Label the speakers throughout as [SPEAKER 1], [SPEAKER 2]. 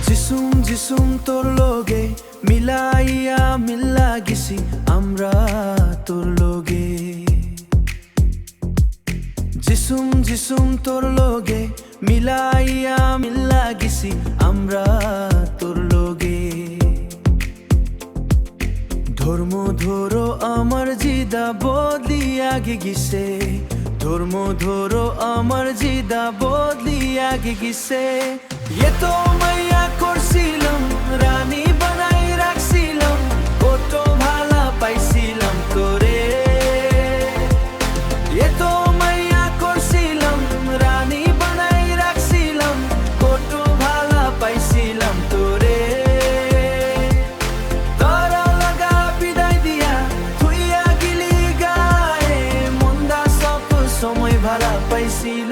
[SPEAKER 1] जिसुम जिसुम तोर लोगे मिलाइया मिला गिसी आम्रा तोर लोगे जिसुम जिसुम तोर लोगे मिलाइया मिला गिसी आम्रा तोर लोगे धर्म धरो आमार जिदा बदली आगे गिसे धर्म धरो आमार जिदा बदली आगे गिसे ये तो मैया करছিলাম রানী বানাই রাখছিলাম কত ভালো পাইছিলাম তোরে ये तो मैया করছিলাম রানী বানাই রাখছিলাম কত ভালো পাইছিলাম তোরে তারা লাগা বিদায় দিয়া তুইয়া গিলি গায়ে মন্দা সব সময় ভালো পাইছিল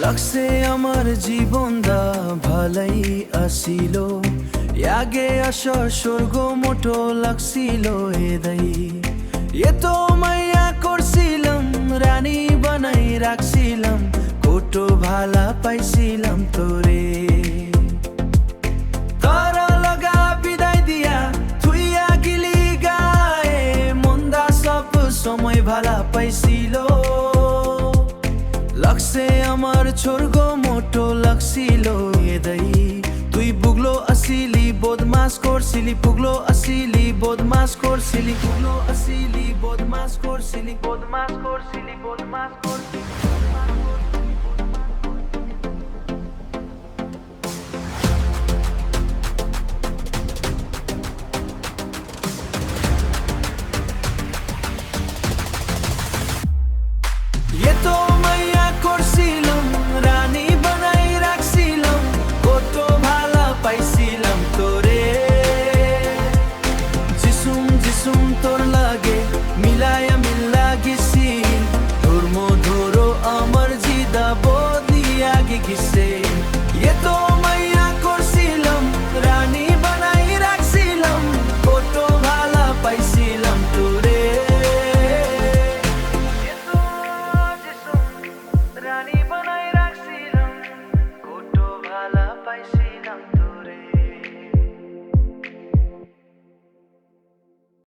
[SPEAKER 1] লাগছে আমার জীবনটা ভালাই আসিল আগে আসার স্বর্গ মোটো লাগছিল এদাই এ তো মাইয়া করছিলাম রানী বানাই রাখছিলাম কত ভালা পাইছিলাম তোরে তারা লাগা বিদায় দিয়া তুইয়া গিলি গায়ে মন্দা সব সময় ভালা পাইছিল লাগছে আমার স্বর্গ মোটো লাগছিল এদাই তুই বুগলো আসিলি বদমাস করছিলি পুগলো আসিলি বদমাস করছিলি পুগলো আসিলি বদমাস করছিলি বদমাস করছিলি বদমাস করছিলি ये तो